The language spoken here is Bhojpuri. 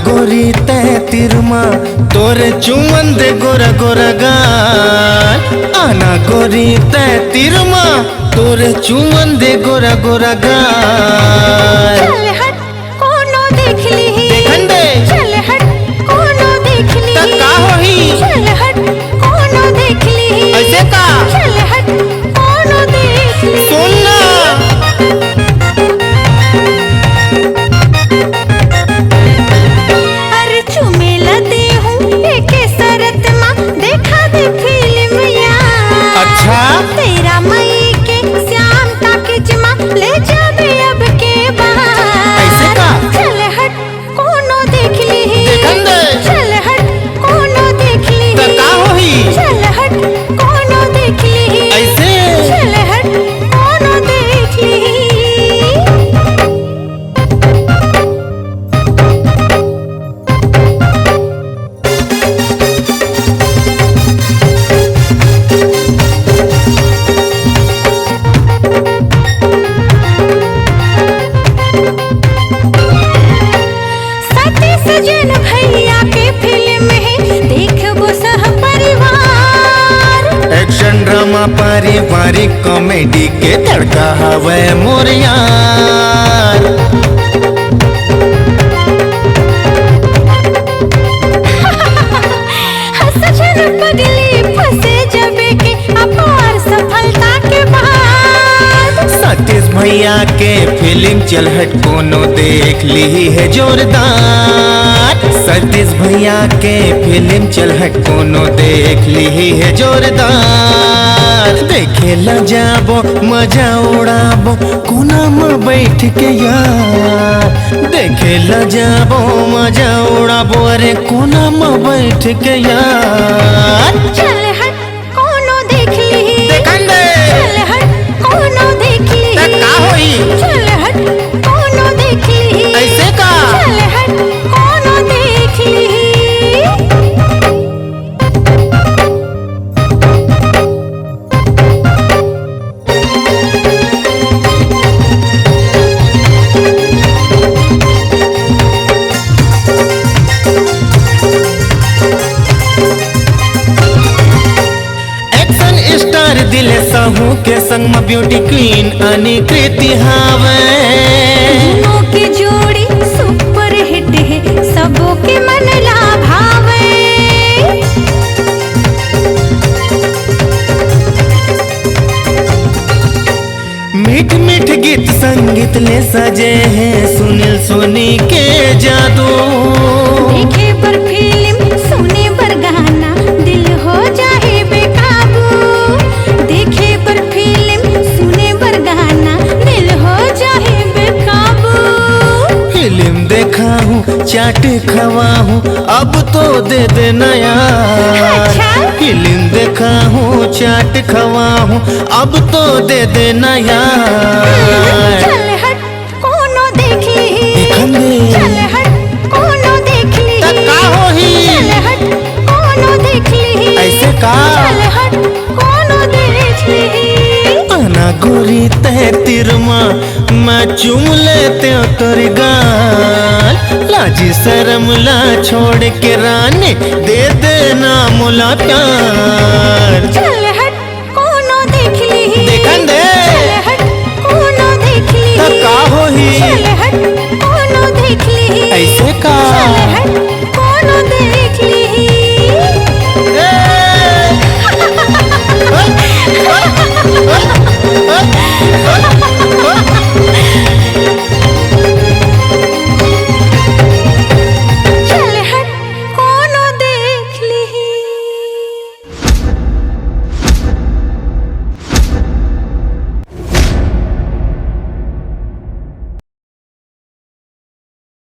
गोरी तै तिरमा तोरे चुमन दे गोरा गोरा गाल। आना गोरी तै तिरमा तोरे चुमन दे गोरा गोरा गाल। चल हट कोनो देख ली देखन दे चल हट कोनो देख ली त का होही चल हट कोनो देख ली ऐसे का चल हट कोनो देख ली सुन ना अरे चुमेला दे हूँ एके शरत माँ देखा दे फिल्म यार। अच्छा तेरा मई के श्याम ताकिज माँ ले जाबे अब के बाहर। ऐसे का चल हट कोनो देख ली देखन दे चल हट कोनो देख ली त का होही चल हट कोनो देख ली ऐसे चल हट कोनो देख ली। सजन भैया के फिल्म है देखबो सह परिवार। एक्शन ड्रामा पारिवारिक कॉमेडी के तड़का हवे मोर यार। सजन पगली फंसे जबे के अपार सफलता के बाद। सतीश भैया के फिल्म चलहट कोनो देख ली है जोरदार। सतीश भैया के फिल्म चलहट कोनो देख ली है जोरदार। देखे ला जाबो मजा उड़ाबो कोना में बैठ के यार। देखे ला जाबो मजा उड़ाबो अरे कोना में बैठ के यार। चल हट कोनो देख ली देखन दे चल हट कोनो देख ली त का होई चल हट कोनो देख ली ऐसे का चल हट कोनो देख ली। एक्शन स्टार दिल साहू के संग में ब्यूटी क्वीन अनिकृति हावे। दोनों की जोड़ी सुपर हिट है सबों के मन ला भावे। मीठ मीठ गीत संगीत ले सजे हैं सुनील सोनी के जादू। देखे पर फिल्म सुने पर गाना दिल हो जाए बेकाबू। देखे पर फिल्म सुने पर गाना दिल हो जाए बेकाबू। फिल्म देखा हूँ चाट खवा हूँ अब तो दे दे नया। अच्छा? फिल्म देखा हूँ चाट खवा हूँ अब तो दे दे नया। चल हट कोनो देख ली देखन दे चल हट कोनो देख ली त का होही चल हट कोनो देख ली ऐसे का चल हट कोनो देख ली। आना गोरी तै तिरमा मैं चूम लेते तोरी गाल। लाजी शर्म ला छोड़ के रानी दे देना मुला प्यार। चल